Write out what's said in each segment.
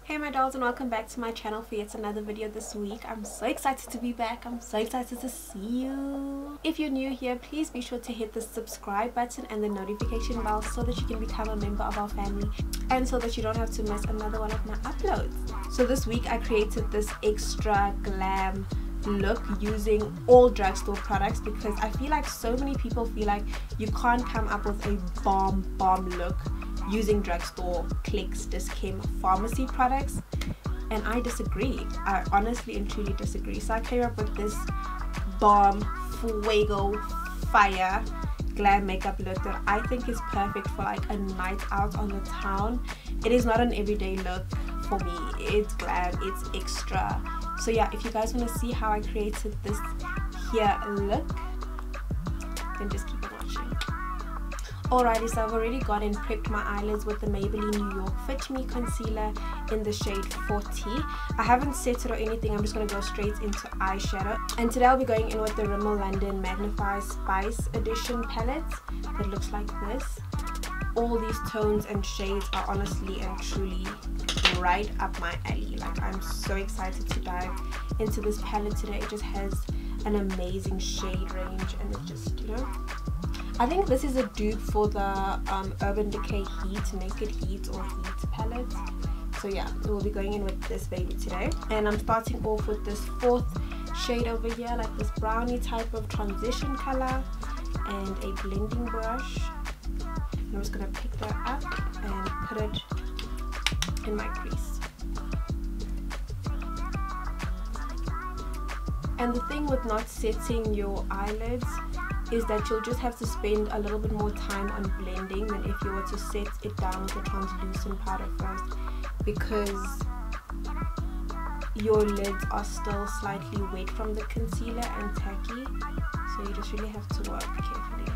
Hey my dolls, and welcome back to my channel for yet another video this week. I'm so excited to be back. I'm so excited to see you. If you're new here, please be sure to hit the subscribe button and the notification bell so that you can become a member of our family and so that you don't have to miss another one of my uploads. So this week I created this extra glam look using all drugstore products because I feel like so many people feel like you can't come up with a bomb look using drugstore, Clicks Dischem pharmacy products, and I disagree. I honestly and truly disagree. So I came up with this bomb fuego fire glam makeup look that I think is perfect for like a night out on the town. It is not an everyday look for me. It's glam, it's extra. So yeah, if you guys want to see how I created this here look, then just keep on watching. Alrighty, so I've already gone and prepped my eyelids with the Maybelline New York Fit Me concealer in the shade 40. I haven't set it or anything, I'm just going to go straight into eyeshadow. And today I'll be going in with the Rimmel London Magnify Spice Edition palette that looks like this. All these tones and shades are honestly and truly right up my alley. Like, I'm so excited to dive into this palette today. It just has an amazing shade range and it's just, you know, I think this is a dupe for the Urban Decay Heat, Naked Heat or Heat palette. So yeah, we'll be going in with this baby today. And I'm starting off with this fourth shade over here, like this brownie type of transition color, and a blending brush. And I'm just going to pick that up and put it in my crease. And the thing with not setting your eyelids is that you'll just have to spend a little bit more time on blending than if you were to set it down with a translucent powder first, because your lids are still slightly wet from the concealer and tacky, so you just really have to work carefully.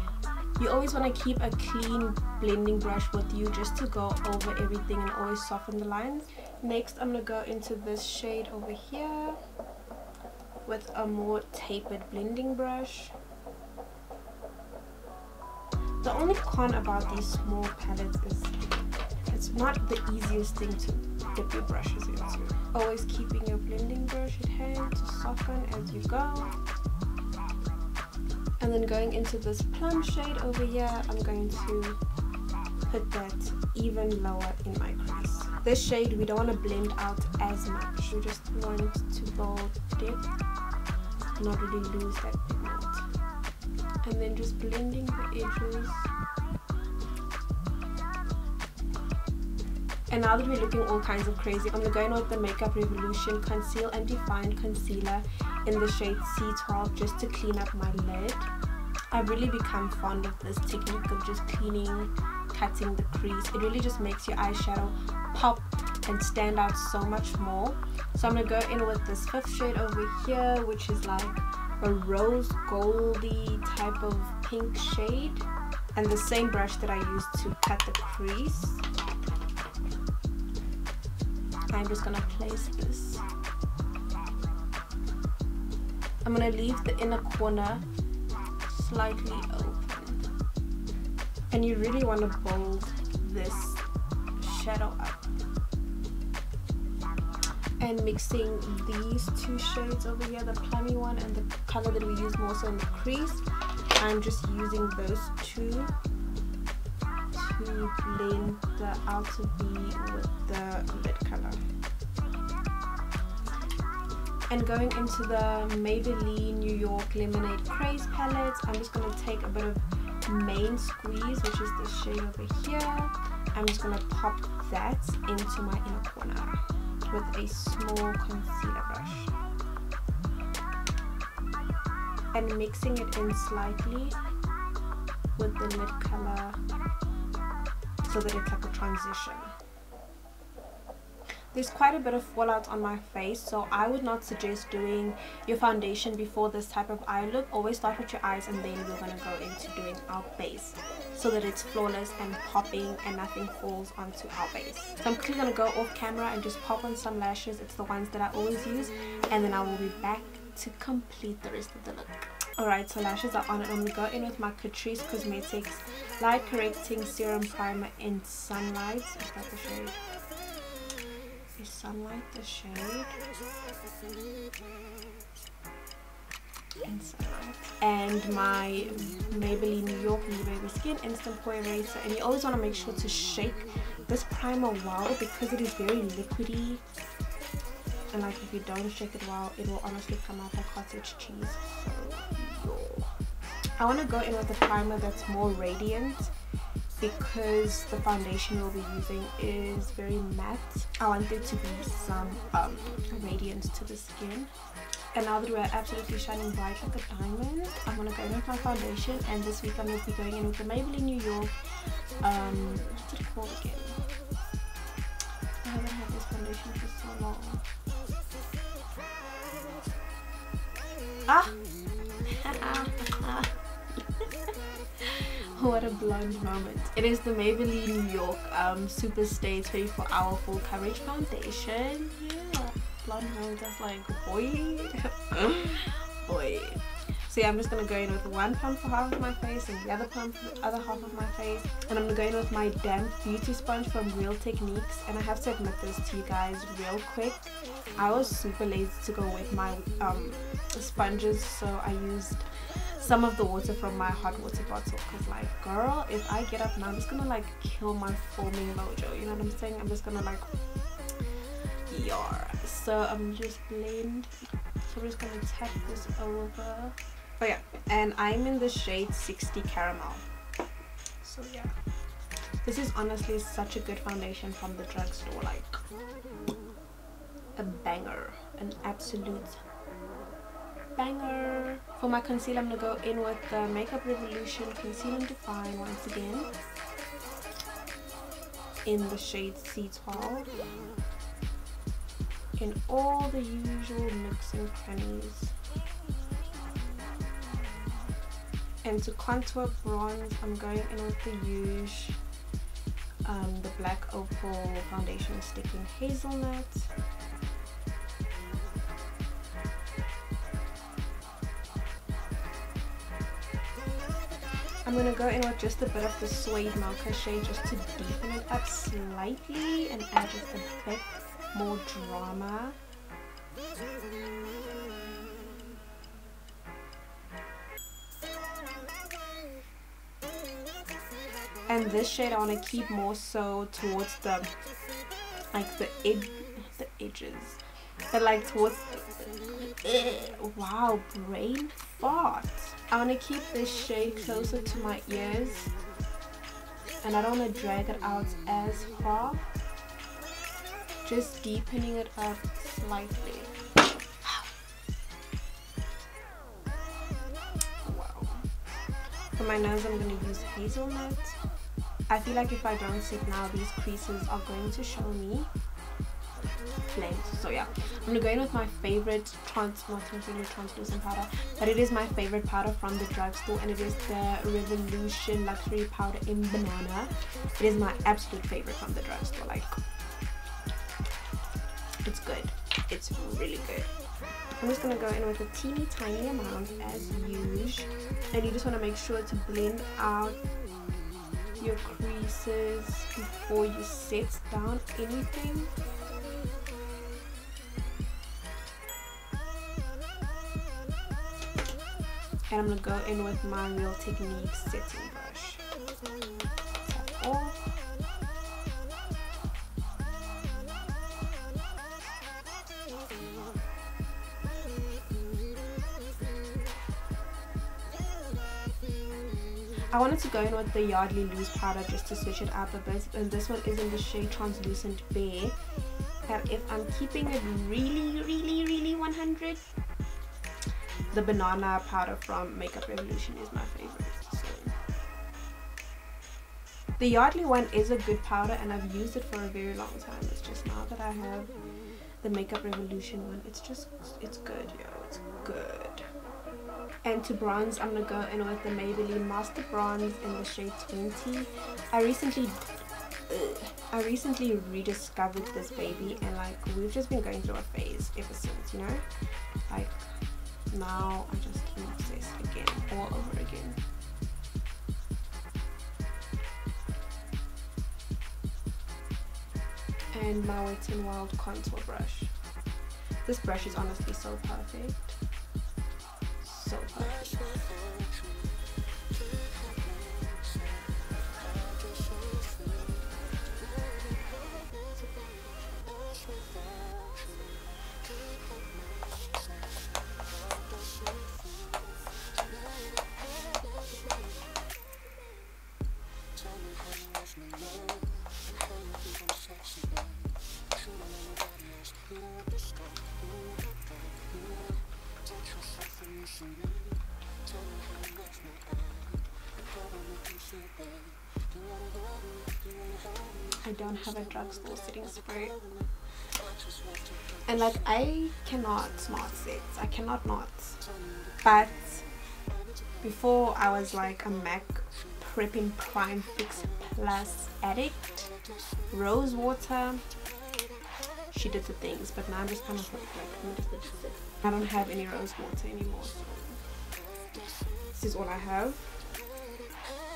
You always want to keep a clean blending brush with you just to go over everything and always soften the lines. Next I'm going to go into this shade over here with a more tapered blending brush. The only con about these small palettes is it's not the easiest thing to dip your brushes into. Always keeping your blending brush at hand to soften as you go. And then going into this plum shade over here, I'm going to put that even lower in my crease. This shade we don't want to blend out as much. We just want to build depth, not really lose that pigment. And then just blending the edges. And now that we're looking all kinds of crazy, I'm going to go in with the Makeup Revolution Conceal and Define Concealer in the shade C12 just to clean up my lid. I've really become fond of this technique of just cleaning, cutting the crease. It really just makes your eyeshadow pop and stand out so much more. So I'm going to go in with this fifth shade over here, which is like a rose goldy type of pink shade, and the same brush that I used to cut the crease. I'm just gonna place this. I'm gonna leave the inner corner slightly open, and you really want to bold this shadow up. And mixing these two shades over here, the plummy one and the color that we use more so in the crease, I'm just using those two to blend the outer V with the lid color. And going into the Maybelline New York Lemonade Craze palette, I'm just going to take a bit of Main Squeeze, which is this shade over here. I'm just going to pop that into my inner corner with a small concealer brush and mixing it in slightly with the lid color so that it's like a transition. There's quite a bit of fallout on my face, so I would not suggest doing your foundation before this type of eye look. Always start with your eyes and then we're going to go into doing our base so that it's flawless and popping and nothing falls onto our base. So I'm quickly going to go off camera and just pop on some lashes. It's the ones that I always use, and then I will be back to complete the rest of the look. Alright, so lashes are on, and I'm going to go in with my Catrice Cosmetics Light Correcting Serum Primer in Sunlight. Is that the shade? is Sunlight, the shade. And Sunlight. And my Maybelline New York New Baby Skin Instant Pore Eraser. And you always want to make sure to shake this primer well because it is very liquidy. And like if you don't shake it well, it will honestly come out like cottage cheese. So I want to go in with a primer that's more radiant because the foundation we'll be using is very matte. I want there to be some radiance to the skin. And now that we're absolutely shining bright like a diamond, I'm going to go in with my foundation. And this week I'm going to be going in with the Maybelline New York, what's it called again? I haven't had this foundation for so long. What a blonde moment. It is the Maybelline New York Super Stay 24-Hour Full Coverage Foundation. Yeah, blonde moment. That's like, boy. Boy. So yeah, I'm just going to go in with one pump for half of my face and the other pump for the other half of my face. And I'm going to go in with my damp beauty sponge from Real Techniques. And I have to admit this to you guys real quick. I was super lazy to go with my sponges, so I used some of the water from my hot water bottle. Because like, girl, if I get up now, I'm just going to like kill my foaming mojo. You know what I'm saying? I'm just going to like, yar. So I'm just blend. So I'm just going to tap this over. Oh yeah, and I'm in the shade 60 Caramel. So yeah, this is honestly such a good foundation from the drugstore. Like a banger, an absolute banger. For my concealer, I'm gonna go in with the Makeup Revolution Conceal and Define once again in the shade C12. In all the usual nooks and crannies. And to contour bronze, I'm going in with the Huge, the Black Opal Foundation Stick in Hazelnut. I'm going to go in with just a bit of the Suede Mocha shade just to deepen it up slightly and add just a bit more drama. And this shade I want to keep more so towards the like the edges, but like towards wow, brain fart. I want to keep this shade closer to my ears and I don't want to drag it out as far, just deepening it up slightly. Wow. For my nose I'm going to use Hazelnut. I feel like if I don't sit now, these creases are going to show me flames. So yeah, I'm going to go in with my favorite not really translucent powder, but it is my favorite powder from the drugstore, and it is the Revolution Luxury Powder in Banana. It is my absolute favorite from the drugstore. Like, it's good. It's really good. I'm just going to go in with a teeny tiny amount as usual, and you just want to make sure to blend out your creases before you set down anything. And I'm going to go in with my Real Techniques setting brush. Tap off. I wanted to go in with the Yardley Loose powder just to switch it up a bit, and this one is in the shade Translucent Bear. And if I'm keeping it really 100, the banana powder from Makeup Revolution is my favorite. So the Yardley one is a good powder and I've used it for a very long time. It's just now that I have the Makeup Revolution one, it's good, yo, it's good. And to bronze, I'm gonna go in with the Maybelline Master Bronze in the shade 20. I recently rediscovered this baby, and like we've just been going through a phase ever since, you know. Like now I just am obsessed again, all over again. and my Wet n Wild contour brush. This brush is honestly so perfect. So perfect. I don't have a drugstore setting spray, and like I cannot smart sets, I cannot not. But before I was like a MAC prepping prime fix plus addict. Rose water, she did the things, but now I'm just kind of like I don't have any rose water anymore, so this is all I have.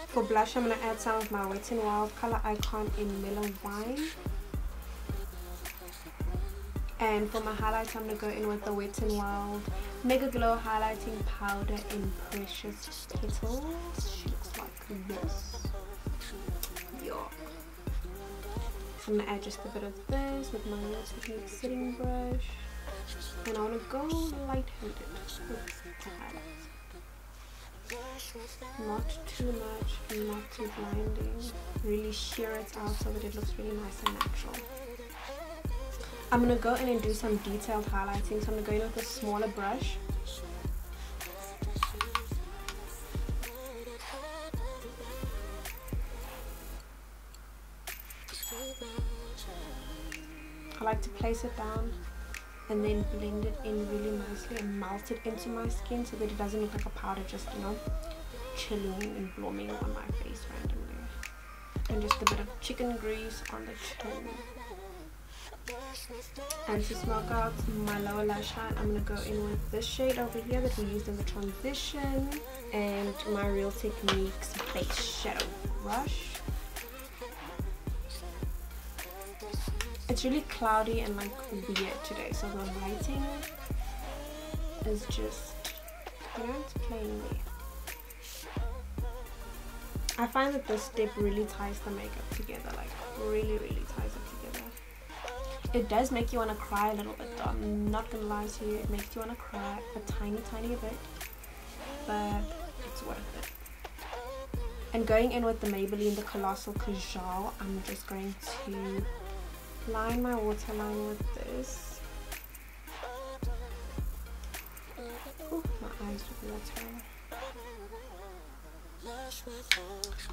For blush, I'm going to add some of my Wet n Wild Color Icon in Mellow Wine. And for my highlights, I'm going to go in with the Wet n Wild Mega Glow Highlighting Powder in Precious Petals. She looks like this. Yeah. So I'm going to add just a bit of this with my Real Technique setting brush. And I want to go light-handed with the highlights. Not too much, not too blinding. Really sheer it out so that it looks really nice and natural. I'm going to go in and do some detailed highlighting. So I'm going to go in with a smaller brush. I like to place it down and then blend it in really nicely and melt it into my skin so that it doesn't look like a powder just, you know, chilling and blooming on my face randomly. And just a bit of chicken grease on the chin. And to smoke out my lower lash line, I'm going to go in with this shade over here that we used in the transition and my Real Techniques base shadow brush. It's really cloudy and like weird today, so the lighting is just, you know, it's playing me. I find that this step really ties the makeup together, like really ties it together. It does make you want to cry a little bit though, I'm not gonna lie to you, it makes you want to cry a tiny bit, but it's worth it. And going in with the Maybelline, the Colossal Kajal, I'm just going to line my waterline with this. Ooh, my eyes with water.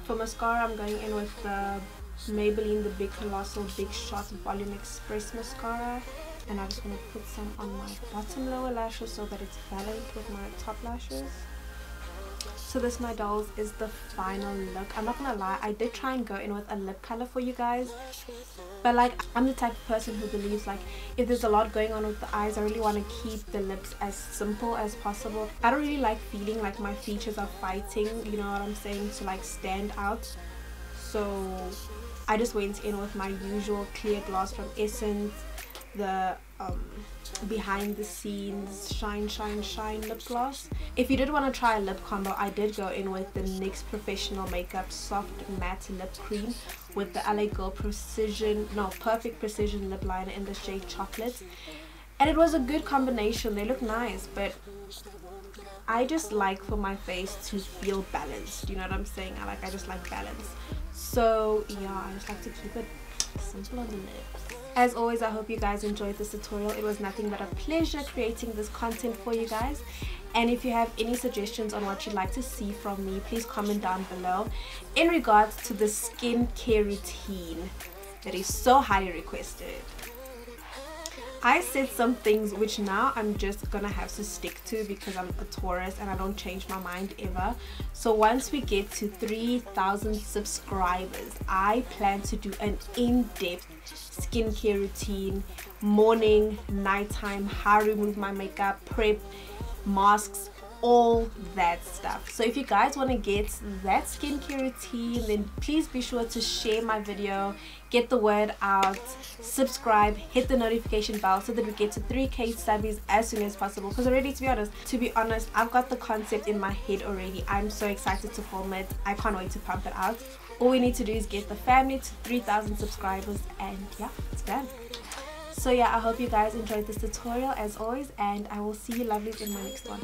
For mascara, I'm going in with the Maybelline, the Big Colossal Big Shot Volume Express Mascara. And I just want to put some on my bottom lower lashes so that it's balanced with my top lashes. So this, my dolls, is the final look. I'm not gonna lie, I did try and go in with a lip color for you guys, but like I'm the type of person who believes like if there's a lot going on with the eyes, I really want to keep the lips as simple as possible. I don't really like feeling like my features are fighting, you know what I'm saying, to like stand out. So I just went in with my usual clear gloss from Essence, the behind the scenes shine lip gloss. If you did want to try a lip combo, I did go in with the NYX Professional Makeup Soft Matte Lip Cream with the LA Girl Perfect Precision Lip Liner in the shade Chocolate, and it was a good combination. They look nice, but I just like for my face to feel balanced, you know what I'm saying? I just like balance. So yeah, I just like to keep it simple on the lips. As always, I hope you guys enjoyed this tutorial. It was nothing but a pleasure creating this content for you guys. And if you have any suggestions on what you'd like to see from me, please comment down below in regards to the skincare routine that is so highly requested. I said some things which now I'm just gonna have to stick to because I'm a Taurus and I don't change my mind ever. So once we get to 3,000 subscribers, I plan to do an in-depth skincare routine, morning, nighttime, how to remove my makeup, prep, masks, all that stuff. So if you guys want to get that skincare routine, then please be sure to share my video, get the word out, subscribe, hit the notification bell so that we get to 3K subbies as soon as possible. Because already, to be honest, I've got the concept in my head already. I'm so excited to film it. I can't wait to pump it out. All we need to do is get the family to 3,000 subscribers, and yeah, it's done. So yeah, I hope you guys enjoyed this tutorial as always, and I will see you lovelies in my next one.